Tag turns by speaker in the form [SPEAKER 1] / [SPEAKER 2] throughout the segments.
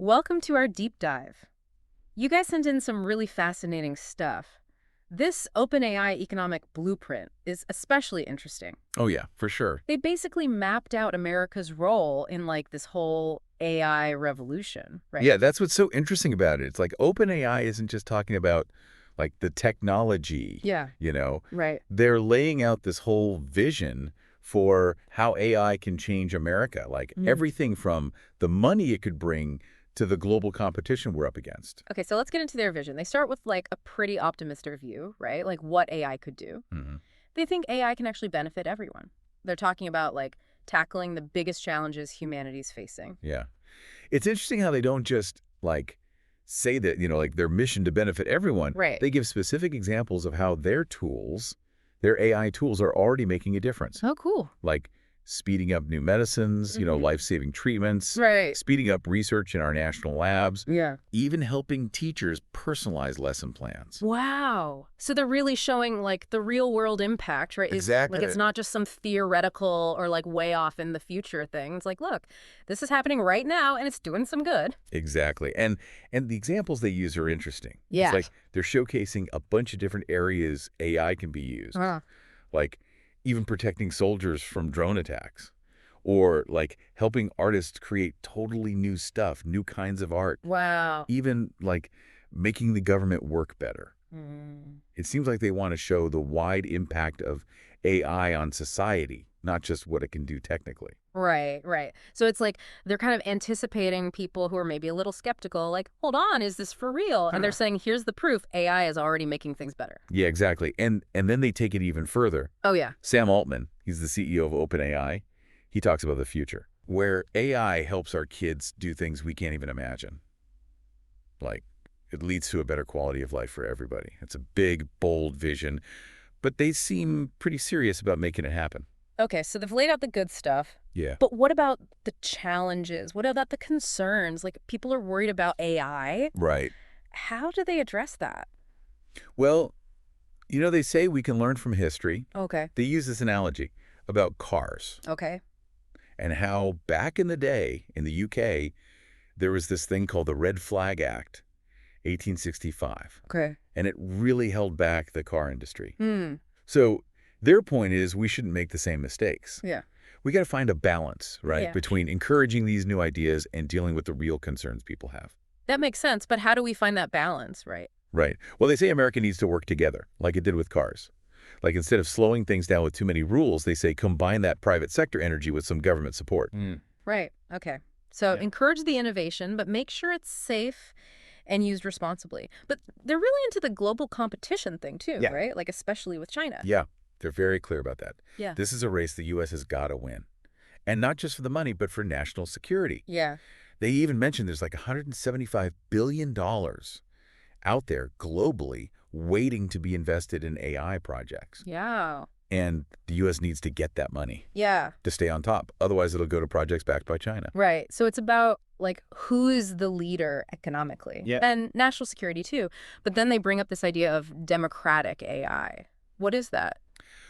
[SPEAKER 1] Welcome to our deep dive. You guys sent in some really fascinating stuff. This OpenAI economic blueprint is especially interesting.
[SPEAKER 2] Oh, yeah, for sure.
[SPEAKER 1] They basically mapped out America's role in like this whole AI revolution, right?
[SPEAKER 2] Yeah, that's what's so interesting about it. It's like OpenAI isn't just talking about like the technology,
[SPEAKER 1] Yeah,
[SPEAKER 2] you know.
[SPEAKER 1] right.
[SPEAKER 2] They're laying out this whole vision for how AI can change America, like
[SPEAKER 1] Mm.
[SPEAKER 2] everything from the money it could bring to the global competition we're up against.
[SPEAKER 1] Okay, so let's get into their vision. They start with like a pretty optimistic view, right? Like what AI could do.
[SPEAKER 2] Hmm.
[SPEAKER 1] They think AI can actually benefit everyone. They're talking about like tackling the biggest challenges humanity's facing.
[SPEAKER 2] Yeah. It's interesting how they don't just like say that, like their mission to benefit everyone.
[SPEAKER 1] Right.
[SPEAKER 2] They give specific examples of how their AI tools are already making a difference.
[SPEAKER 1] Oh, cool.
[SPEAKER 2] Like speeding up new medicines,
[SPEAKER 1] Hmm.
[SPEAKER 2] life-saving treatments,
[SPEAKER 1] Right.
[SPEAKER 2] speeding up research in our national labs,
[SPEAKER 1] Yeah.
[SPEAKER 2] even helping teachers personalize lesson plans.
[SPEAKER 1] Wow. So they're really showing like the real world impact, right? Is like
[SPEAKER 2] Exactly.
[SPEAKER 1] it's not just some theoretical or like way off in the future thing. It's like, look, this is happening right now and it's doing some good.
[SPEAKER 2] Exactly. And the examples they use are interesting. It's
[SPEAKER 1] Yeah.
[SPEAKER 2] like they're showcasing a bunch of different areas AI can be used.
[SPEAKER 1] Uh,
[SPEAKER 2] Like even protecting soldiers from drone attacks, or like helping artists create totally new stuff, new kinds of art,
[SPEAKER 1] wow.
[SPEAKER 2] even like making the government work better.
[SPEAKER 1] Mm.
[SPEAKER 2] It seems like they want to show the wide impact of AI on society, not just what it can do technically.
[SPEAKER 1] Right, right. So it's like they're kind of anticipating people who are maybe a little skeptical, like, hold on, is this for real? And they're saying, here's the proof AI is already making things better.
[SPEAKER 2] Yeah, exactly. And then they take it even further.
[SPEAKER 1] Oh, yeah.
[SPEAKER 2] Sam Altman, he's the CEO of OpenAI, he talks about the future, where AI helps our kids do things we can't even imagine. Like, it leads to a better quality of life for everybody. It's a big, bold vision, but they seem pretty serious about making it happen.
[SPEAKER 1] Okay, so they've laid out the good stuff.
[SPEAKER 2] Yeah.
[SPEAKER 1] But what about the challenges? What about the concerns? Like, people are worried about AI.
[SPEAKER 2] Right.
[SPEAKER 1] How do they address that?
[SPEAKER 2] Well, they say we can learn from history.
[SPEAKER 1] Okay.
[SPEAKER 2] They use this analogy about cars
[SPEAKER 1] Okay.
[SPEAKER 2] and how back in the day in the UK, there was this thing called the Red Flag Act, 1865,
[SPEAKER 1] Okay.
[SPEAKER 2] and it really held back the car industry.
[SPEAKER 1] Hmm.
[SPEAKER 2] So their point is we shouldn't make the same mistakes.
[SPEAKER 1] Yeah.
[SPEAKER 2] We got to find a balance, right,
[SPEAKER 1] Yeah.
[SPEAKER 2] between encouraging these new ideas and dealing with the real concerns people have.
[SPEAKER 1] That makes sense. But how do we find that balance, right?
[SPEAKER 2] Right. Well, they say America needs to work together, like it did with cars. Like instead of slowing things down with too many rules, they say combine that private sector energy with some government support.
[SPEAKER 1] Right. Okay. So
[SPEAKER 2] Yeah.
[SPEAKER 1] encourage the innovation, but make sure it's safe and used responsibly. But they're really into the global competition thing too,
[SPEAKER 2] Yeah.
[SPEAKER 1] right? Like especially with China.
[SPEAKER 2] Yeah, they're very clear about that.
[SPEAKER 1] Yeah.
[SPEAKER 2] This is a race the U.S. has got to win. And not just for the money, but for national security.
[SPEAKER 1] Yeah.
[SPEAKER 2] They even mentioned there's like $175 billion out there globally waiting to be invested in AI projects.
[SPEAKER 1] Yeah.
[SPEAKER 2] And the U.S. needs to get that money
[SPEAKER 1] Yeah.
[SPEAKER 2] to stay on top. Otherwise, it'll go to projects backed by China.
[SPEAKER 1] Right. So it's about like who is the leader economically
[SPEAKER 2] Yeah.
[SPEAKER 1] and national security too. But then they bring up this idea of democratic AI. What is that?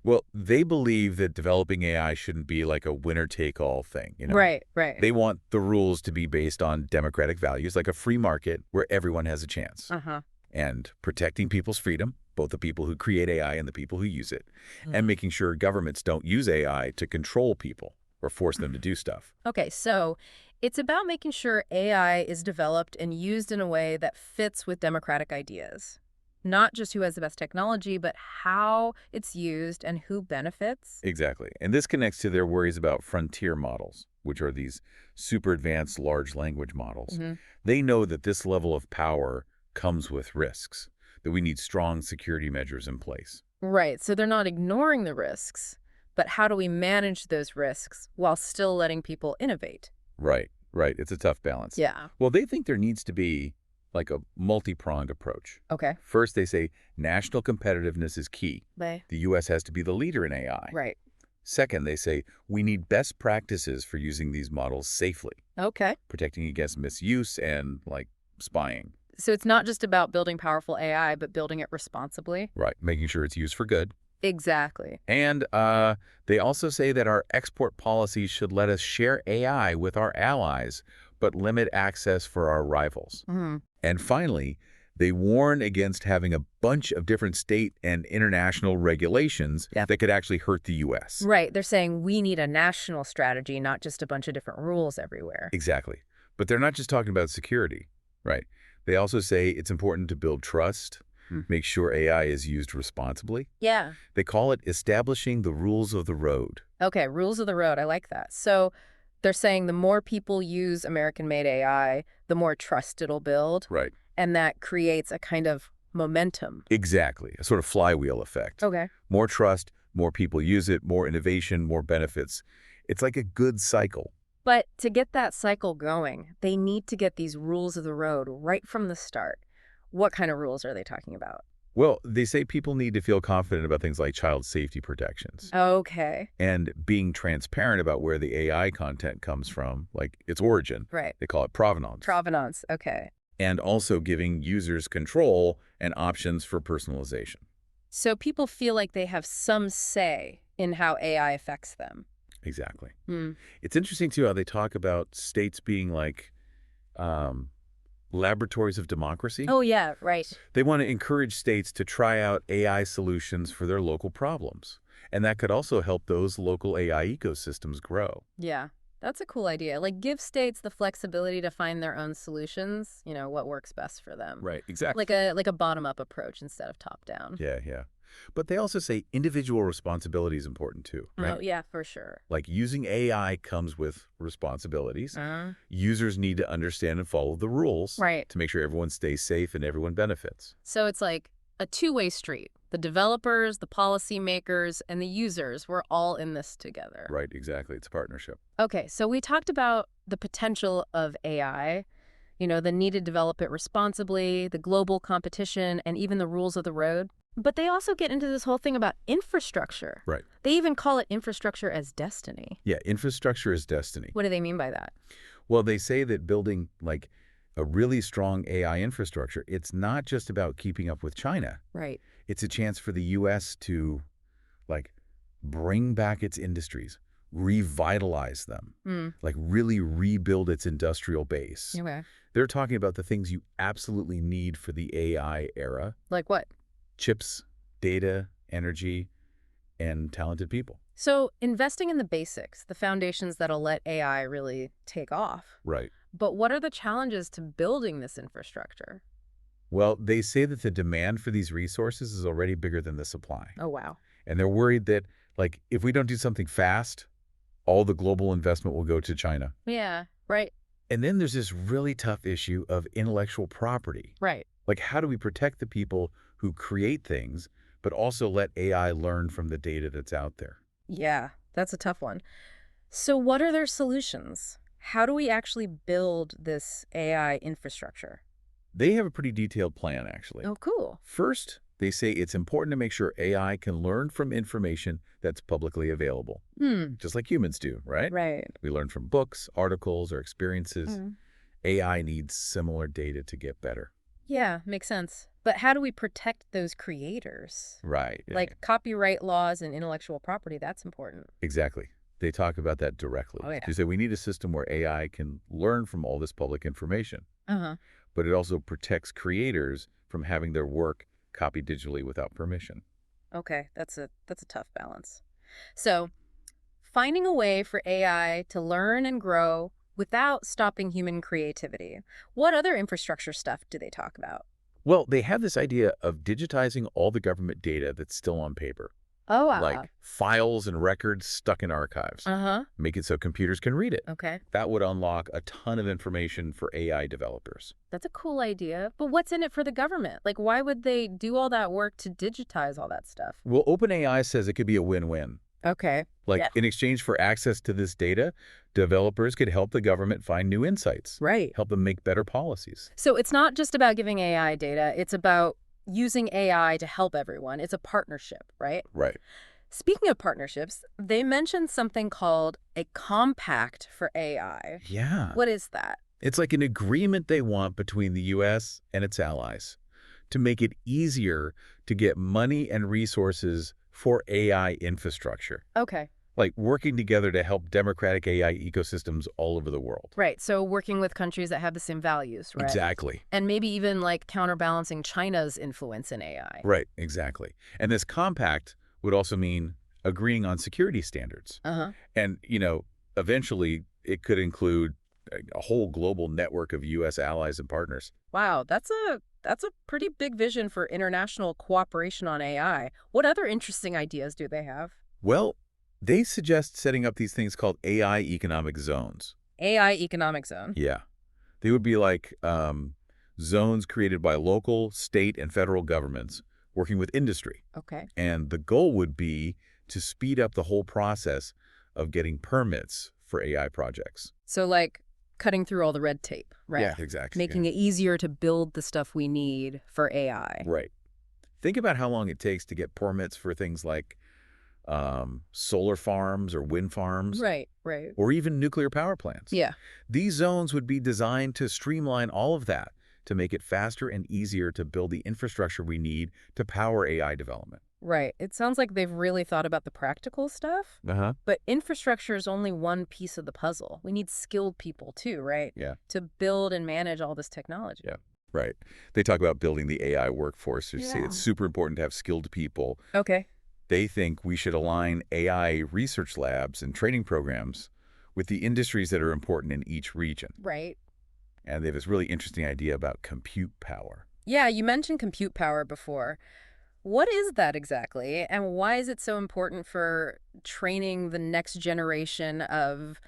[SPEAKER 2] Well, they believe that developing AI shouldn't be like a winner-take-all thing.
[SPEAKER 1] Right. Right.
[SPEAKER 2] They want the rules to be based on democratic values, like a free market where everyone has a chance.
[SPEAKER 1] Uh-huh.
[SPEAKER 2] And protecting people's freedom, both the people who create AI and the people who use it, and making sure governments don't use AI to control people or force them to do stuff.
[SPEAKER 1] Okay, so it's about making sure AI is developed and used in a way that fits with democratic ideas. Not just who has the best technology, but how it's used and who benefits.
[SPEAKER 2] Exactly. And this connects to their worries about frontier models, which are these super advanced large language models.
[SPEAKER 1] Hmm.
[SPEAKER 2] They know that this level of power comes with risks, that we need strong security measures in place.
[SPEAKER 1] Right, so they're not ignoring the risks, but how do we manage those risks while still letting people innovate?
[SPEAKER 2] Right, right. It's a tough balance.
[SPEAKER 1] Yeah.
[SPEAKER 2] Well, they think there needs to be like a multi-pronged approach.
[SPEAKER 1] Okay.
[SPEAKER 2] First, they say national competitiveness is key.
[SPEAKER 1] Bye.
[SPEAKER 2] The U.S. has to be the leader in AI.
[SPEAKER 1] Right.
[SPEAKER 2] Second, they say we need best practices for using these models safely,
[SPEAKER 1] Okay.
[SPEAKER 2] protecting against misuse and like spying.
[SPEAKER 1] So it's not just about building powerful AI, but building it responsibly?
[SPEAKER 2] Right, making sure it's used for good.
[SPEAKER 1] Exactly.
[SPEAKER 2] And they also say that our export policies should let us share AI with our allies, but limit access for our rivals.
[SPEAKER 1] Hmm.
[SPEAKER 2] And finally, they warn against having a bunch of different state and international regulations
[SPEAKER 1] Yep.
[SPEAKER 2] that could actually hurt the U.S.
[SPEAKER 1] Right. They're saying we need a national strategy, not just a bunch of different rules everywhere.
[SPEAKER 2] Exactly. But they're not just talking about security, right? They also say it's important to build trust,
[SPEAKER 1] Hmm.
[SPEAKER 2] make sure AI is used responsibly.
[SPEAKER 1] Yeah.
[SPEAKER 2] They call it establishing the rules of the road.
[SPEAKER 1] Okay, rules of the road. I like that. So they're saying the more people use American-made AI, the more trust it'll build,
[SPEAKER 2] Right.
[SPEAKER 1] and that creates a kind of momentum.
[SPEAKER 2] Exactly. A sort of flywheel effect.
[SPEAKER 1] Okay.
[SPEAKER 2] More trust, more people use it, more innovation, more benefits. It's like a good cycle.
[SPEAKER 1] But to get that cycle going, they need to get these rules of the road right from the start. What kind of rules are they talking about?
[SPEAKER 2] Well, they say people need to feel confident about things like child safety protections
[SPEAKER 1] Okay.
[SPEAKER 2] and being transparent about where the AI content comes from, like its origin.
[SPEAKER 1] Right.
[SPEAKER 2] They call it provenance.
[SPEAKER 1] Provenance. Okay.
[SPEAKER 2] And also giving users control and options for personalization.
[SPEAKER 1] So people feel like they have some say in how AI affects them.
[SPEAKER 2] Exactly.
[SPEAKER 1] Hmm.
[SPEAKER 2] It's interesting, too, how they talk about states being like laboratories of democracy.
[SPEAKER 1] Oh, yeah, right.
[SPEAKER 2] They want to encourage states to try out AI solutions for their local problems. And that could also help those local AI ecosystems grow.
[SPEAKER 1] Yeah, that's a cool idea. Like, give states the flexibility to find their own solutions, what works best for them.
[SPEAKER 2] Right, exactly.
[SPEAKER 1] Like a bottom-up approach instead of top-down.
[SPEAKER 2] Yeah, yeah. But they also say individual responsibility is important too, right?
[SPEAKER 1] Oh, yeah, for sure.
[SPEAKER 2] Like using AI comes with responsibilities.
[SPEAKER 1] Uh,
[SPEAKER 2] Users need to understand and follow the rules
[SPEAKER 1] right.
[SPEAKER 2] to make sure everyone stays safe and everyone benefits.
[SPEAKER 1] So it's like a two-way street. The developers, the policymakers, and the users, we're all in this together.
[SPEAKER 2] Right, exactly. It's a partnership.
[SPEAKER 1] Okay, so we talked about the potential of AI, the need to develop it responsibly, the global competition, and even the rules of the road. But they also get into this whole thing about infrastructure.
[SPEAKER 2] Right.
[SPEAKER 1] They even call it infrastructure as destiny.
[SPEAKER 2] Yeah, infrastructure is destiny.
[SPEAKER 1] What do they mean by that?
[SPEAKER 2] Well, they say that building like a really strong AI infrastructure, it's not just about keeping up with China.
[SPEAKER 1] Right.
[SPEAKER 2] It's a chance for the U.S. to like bring back its industries, revitalize them, like really rebuild its industrial base.
[SPEAKER 1] Okay.
[SPEAKER 2] They're talking about the things you absolutely need for the AI era:
[SPEAKER 1] Like what?
[SPEAKER 2] chips, data, energy, and talented people.
[SPEAKER 1] So investing in the basics, the foundations that'll let AI really take off.
[SPEAKER 2] Right.
[SPEAKER 1] But what are the challenges to building this infrastructure?
[SPEAKER 2] Well, they say that the demand for these resources is already bigger than the supply.
[SPEAKER 1] Oh, wow.
[SPEAKER 2] And they're worried that, like, if we don't do something fast, all the global investment will go to China.
[SPEAKER 1] Yeah, right.
[SPEAKER 2] And then there's this really tough issue of intellectual property.
[SPEAKER 1] Right.
[SPEAKER 2] Like, how do we protect the people who create things, but also let AI learn from the data that's out there?
[SPEAKER 1] Yeah, that's a tough one. So what are their solutions? How do we actually build this AI infrastructure?
[SPEAKER 2] They have a pretty detailed plan, actually.
[SPEAKER 1] Oh, cool.
[SPEAKER 2] First, they say it's important to make sure AI can learn from information that's publicly available, just like humans do, right?
[SPEAKER 1] Right.
[SPEAKER 2] We learn from books, articles, or experiences.
[SPEAKER 1] Mm.
[SPEAKER 2] AI needs similar data to get better.
[SPEAKER 1] Yeah, makes sense. But how do we protect those creators?
[SPEAKER 2] Right. Yeah,
[SPEAKER 1] Like copyright laws and intellectual property, that's important.
[SPEAKER 2] exactly. They talk about that directly.
[SPEAKER 1] Oh, yeah.
[SPEAKER 2] They say we need a system where AI can learn from all this public information,
[SPEAKER 1] Uh-huh.
[SPEAKER 2] but it also protects creators from having their work copied digitally without permission.
[SPEAKER 1] Okay, that's a tough balance. So, finding a way for AI to learn and grow without stopping human creativity. What other infrastructure stuff do they talk about?
[SPEAKER 2] Well, they have this idea of digitizing all the government data that's still on paper,
[SPEAKER 1] Oh, wow.
[SPEAKER 2] like files and records stuck in archives.
[SPEAKER 1] Uh-huh.
[SPEAKER 2] Make it so computers can read it.
[SPEAKER 1] Okay.
[SPEAKER 2] That would unlock a ton of information for AI developers.
[SPEAKER 1] That's a cool idea. But what's in it for the government? Like, why would they do all that work to digitize all that stuff?
[SPEAKER 2] Well, OpenAI says it could be a win-win.
[SPEAKER 1] Okay.
[SPEAKER 2] Like,
[SPEAKER 1] Yeah.
[SPEAKER 2] in exchange for access to this data, developers could help the government find new insights,
[SPEAKER 1] Right.
[SPEAKER 2] help them make better policies.
[SPEAKER 1] So it's not just about giving AI data. It's about using AI to help everyone. It's a partnership, right?
[SPEAKER 2] Right.
[SPEAKER 1] Speaking of partnerships, they mentioned something called a compact for AI.
[SPEAKER 2] Yeah.
[SPEAKER 1] What is that?
[SPEAKER 2] It's like an agreement they want between the U.S. and its allies to make it easier to get money and resources for AI infrastructure.
[SPEAKER 1] Okay.
[SPEAKER 2] like working together to help democratic AI ecosystems all over the world.
[SPEAKER 1] Right, so working with countries that have the same values, right?
[SPEAKER 2] Exactly.
[SPEAKER 1] And maybe even like counterbalancing China's influence in AI.
[SPEAKER 2] Right, exactly. And this compact would also mean agreeing on security standards.
[SPEAKER 1] Uh-huh.
[SPEAKER 2] And, eventually it could include a whole global network of U.S. allies and partners.
[SPEAKER 1] Wow, that's a pretty big vision for international cooperation on AI. What other interesting ideas do they have?
[SPEAKER 2] Well, they suggest setting up these things called AI economic zones.
[SPEAKER 1] AI economic zone.
[SPEAKER 2] Yeah. They would be like zones created by local, state, and federal governments working with industry.
[SPEAKER 1] Okay.
[SPEAKER 2] And the goal would be to speed up the whole process of getting permits for AI projects.
[SPEAKER 1] So like cutting through all the red tape, right?
[SPEAKER 2] Yeah, exactly.
[SPEAKER 1] Making it easier to build the stuff we need for AI.
[SPEAKER 2] Right. Think about how long it takes to get permits for things like solar farms or wind farms,
[SPEAKER 1] Right, right.
[SPEAKER 2] or even nuclear power plants.
[SPEAKER 1] Yeah.
[SPEAKER 2] These zones would be designed to streamline all of that, to make it faster and easier to build the infrastructure we need to power AI development.
[SPEAKER 1] Right. It sounds like they've really thought about the practical stuff,
[SPEAKER 2] Uh-huh.
[SPEAKER 1] but infrastructure is only one piece of the puzzle. We need skilled people too, right?
[SPEAKER 2] Yeah.
[SPEAKER 1] To build and manage all this technology.
[SPEAKER 2] Yeah. Right. They talk about building the AI workforce. They say
[SPEAKER 1] Yeah.
[SPEAKER 2] it's super important to have skilled people.
[SPEAKER 1] Okay.
[SPEAKER 2] They think we should align AI research labs and training programs with the industries that are important in each region.
[SPEAKER 1] Right.
[SPEAKER 2] And they have this really interesting idea about compute power.
[SPEAKER 1] Yeah, you mentioned compute power before. What is that exactly, and why is it so important for training the next generation of,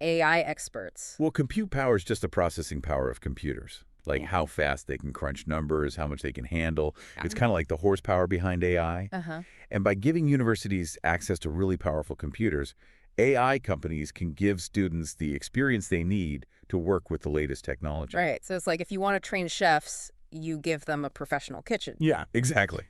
[SPEAKER 1] AI experts?
[SPEAKER 2] Well, compute power is just the processing power of computers, like how fast they can crunch numbers, how much they can handle. It's kind of like the horsepower behind AI.
[SPEAKER 1] Uh-huh.
[SPEAKER 2] And by giving universities access to really powerful computers, AI companies can give students the experience they need to work with the latest technology.
[SPEAKER 1] Right. So it's like if you want to train chefs, you give them a professional kitchen.
[SPEAKER 2] Yeah, exactly.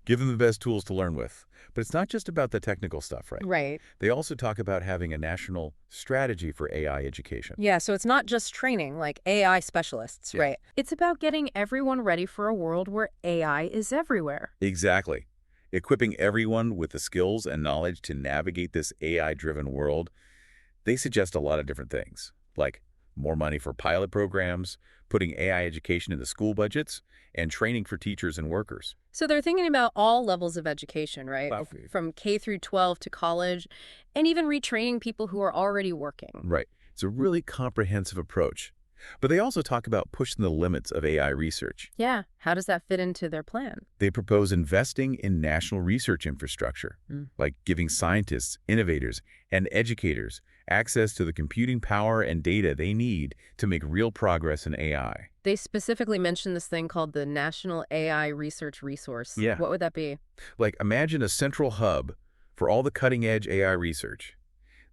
[SPEAKER 2] Give them the best tools to learn with. But it's not just about the technical stuff, right?
[SPEAKER 1] Right.
[SPEAKER 2] They also talk about having a national strategy for AI education.
[SPEAKER 1] Yeah, so it's not just training like AI specialists,
[SPEAKER 2] Yeah.
[SPEAKER 1] right? It's about getting everyone ready for a world where AI is everywhere.
[SPEAKER 2] Exactly. Equipping everyone with the skills and knowledge to navigate this AI-driven world. They suggest a lot of different things, like more money for pilot programs, putting AI education into school budgets, and training for teachers and workers.
[SPEAKER 1] So they're thinking about all levels of education, right?
[SPEAKER 2] Wow.
[SPEAKER 1] From K through 12 to college, and even retraining people who are already working.
[SPEAKER 2] Right. It's a really comprehensive approach. But they also talk about pushing the limits of AI research.
[SPEAKER 1] Yeah. How does that fit into their plan?
[SPEAKER 2] They propose investing in national research infrastructure, like giving scientists, innovators, and educators access to the computing power and data they need to make real progress in AI.
[SPEAKER 1] They specifically mentioned this thing called the National AI Research Resource.
[SPEAKER 2] Yeah.
[SPEAKER 1] What would that be?
[SPEAKER 2] Like, imagine a central hub for all the cutting-edge AI research.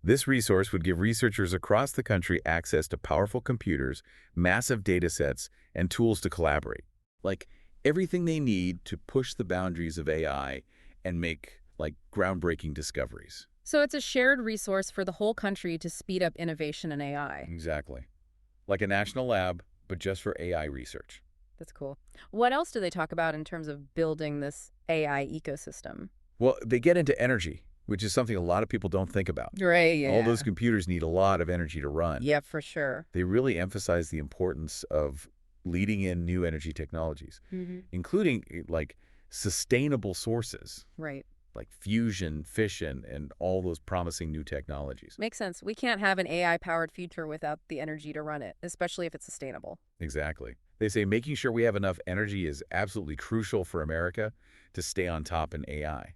[SPEAKER 2] This resource would give researchers across the country access to powerful computers, massive data sets, and tools to collaborate. Like, everything they need to push the boundaries of AI and make, groundbreaking discoveries.
[SPEAKER 1] So it's a shared resource for the whole country to speed up innovation in AI.
[SPEAKER 2] Exactly. Like a national lab, but just for AI research.
[SPEAKER 1] That's cool. What else do they talk about in terms of building this AI ecosystem?
[SPEAKER 2] Well, they get into energy, which is something a lot of people don't think about.
[SPEAKER 1] Right, yeah.
[SPEAKER 2] All those computers need a lot of energy to run.
[SPEAKER 1] Yeah, for sure.
[SPEAKER 2] They really emphasize the importance of leading in new energy technologies, including sustainable sources
[SPEAKER 1] Right.
[SPEAKER 2] like fusion, fission, and all those promising new technologies.
[SPEAKER 1] Makes sense. We can't have an AI-powered future without the energy to run it, especially if it's sustainable.
[SPEAKER 2] Exactly. They say making sure we have enough energy is absolutely crucial for America to stay on top in AI.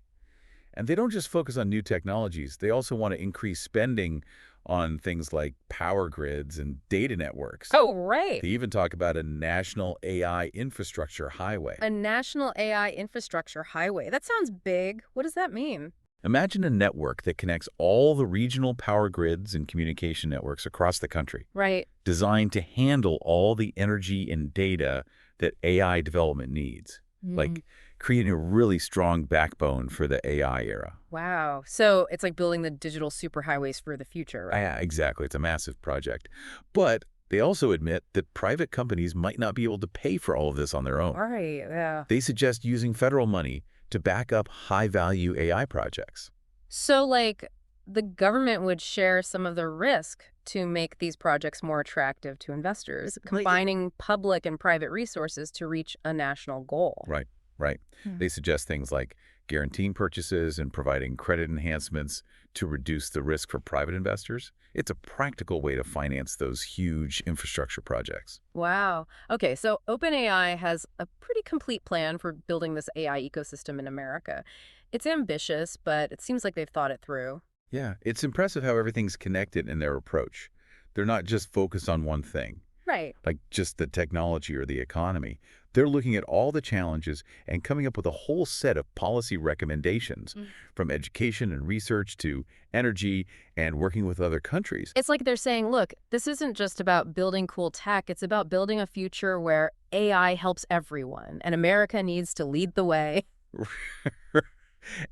[SPEAKER 2] And they don't just focus on new technologies. They also want to increase spending on things like power grids and data networks.
[SPEAKER 1] Oh, right.
[SPEAKER 2] They even talk about a national AI infrastructure highway.
[SPEAKER 1] A national AI infrastructure highway. That sounds big. What does that mean?
[SPEAKER 2] Imagine a network that connects all the regional power grids and communication networks across the country,
[SPEAKER 1] Right.
[SPEAKER 2] designed to handle all the energy and data that AI development needs, like creating a really strong backbone for the AI era.
[SPEAKER 1] Wow. So it's like building the digital superhighways for the future, right?
[SPEAKER 2] Yeah, exactly. It's a massive project. But they also admit that private companies might not be able to pay for all of this on their own.
[SPEAKER 1] Right, yeah.
[SPEAKER 2] They suggest using federal money to back up high-value AI projects.
[SPEAKER 1] So, like, the government would share some of the risk to make these projects more attractive to investors,
[SPEAKER 2] Like,
[SPEAKER 1] combining public and private resources to reach a national goal.
[SPEAKER 2] right, right.
[SPEAKER 1] Hmm.
[SPEAKER 2] They suggest things like guaranteeing purchases and providing credit enhancements to reduce the risk for private investors. It's a practical way to finance those huge infrastructure projects.
[SPEAKER 1] Wow. Okay, so OpenAI has a pretty complete plan for building this AI ecosystem in America. It's ambitious, but it seems like they've thought it through.
[SPEAKER 2] Yeah, it's impressive how everything's connected in their approach. They're not just focused on one thing,
[SPEAKER 1] Right.
[SPEAKER 2] like just the technology or the economy. They're looking at all the challenges and coming up with a whole set of policy recommendations, from education and research to energy and working with other countries.
[SPEAKER 1] It's like they're saying, look, this isn't just about building cool tech. It's about building a future where AI helps everyone, and America needs to lead the way.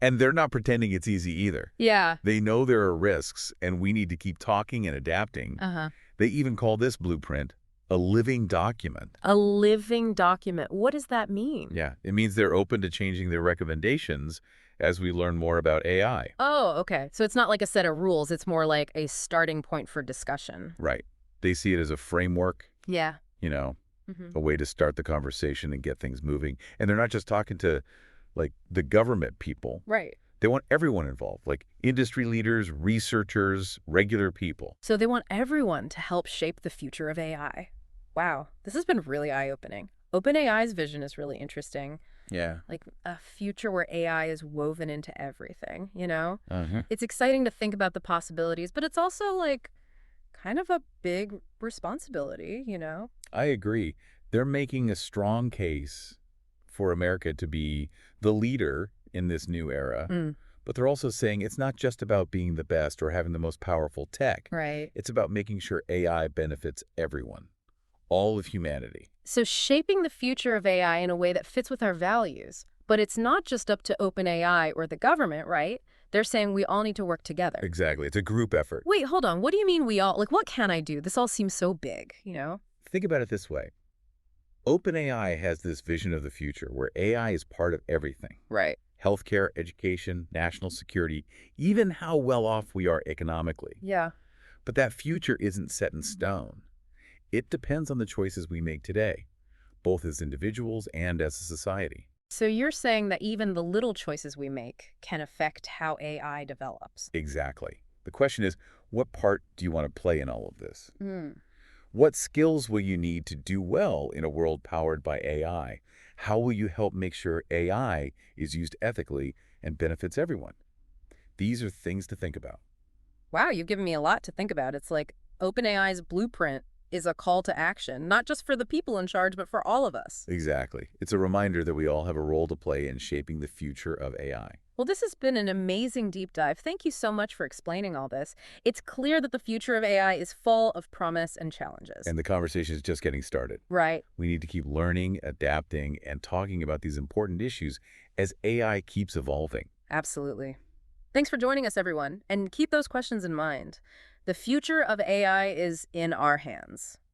[SPEAKER 2] And they're not pretending it's easy either.
[SPEAKER 1] Yeah.
[SPEAKER 2] They know there are risks, and we need to keep talking and adapting.
[SPEAKER 1] Uh-huh.
[SPEAKER 2] They even call this blueprint a living document.
[SPEAKER 1] A living document. What does that mean?
[SPEAKER 2] Yeah, it means they're open to changing their recommendations as we learn more about AI.
[SPEAKER 1] Oh, okay. So it's not like a set of rules. It's more like a starting point for discussion.
[SPEAKER 2] Right. They see it as a framework,
[SPEAKER 1] Yeah.
[SPEAKER 2] you know,
[SPEAKER 1] Hmm.
[SPEAKER 2] a way to start the conversation and get things moving. And they're not just talking to, like, the government people.
[SPEAKER 1] Right.
[SPEAKER 2] They want everyone involved, like industry leaders, researchers, regular people.
[SPEAKER 1] So they want everyone to help shape the future of AI. Wow, this has been really eye-opening. OpenAI's vision is really interesting,
[SPEAKER 2] Yeah.
[SPEAKER 1] like a future where AI is woven into everything, you know?
[SPEAKER 2] Uh-huh.
[SPEAKER 1] It's exciting to think about the possibilities, but it's also like kind of a big responsibility, you know?
[SPEAKER 2] I agree. They're making a strong case for America to be the leader in this new era.
[SPEAKER 1] Mm,
[SPEAKER 2] But they're also saying it's not just about being the best or having the most powerful tech.
[SPEAKER 1] right.
[SPEAKER 2] It's about making sure AI benefits everyone, all of humanity.
[SPEAKER 1] So shaping the future of AI in a way that fits with our values. But it's not just up to OpenAI or the government, right? They're saying we all need to work together.
[SPEAKER 2] Exactly. It's a group effort.
[SPEAKER 1] Wait, hold on. What do you mean we all, like, what can I do? This all seems so big, you know?
[SPEAKER 2] Think about it this way. OpenAI has this vision of the future where AI is part of everything.
[SPEAKER 1] Right.
[SPEAKER 2] Healthcare, education, national security, even how well off we are economically.
[SPEAKER 1] Yeah.
[SPEAKER 2] But that future isn't set in stone. It depends on the choices we make today, both as individuals and as a society.
[SPEAKER 1] So you're saying that even the little choices we make can affect how AI develops.
[SPEAKER 2] Exactly. The question is, what part do you want to play in all of this?
[SPEAKER 1] Mm.
[SPEAKER 2] What skills will you need to do well in a world powered by AI? How will you help make sure AI is used ethically and benefits everyone? These are things to think about.
[SPEAKER 1] Wow, you've given me a lot to think about. It's like OpenAI's blueprint is a call to action, not just for the people in charge, but for all of us.
[SPEAKER 2] Exactly. It's a reminder that we all have a role to play in shaping the future of AI.
[SPEAKER 1] Well, this has been an amazing deep dive. Thank you so much for explaining all this. It's clear that the future of AI is full of promise and challenges.
[SPEAKER 2] And the conversation is just getting started.
[SPEAKER 1] Right.
[SPEAKER 2] We need to keep learning, adapting, and talking about these important issues as AI keeps evolving.
[SPEAKER 1] Absolutely. Thanks for joining us, everyone. And keep those questions in mind. The future of AI is in our hands.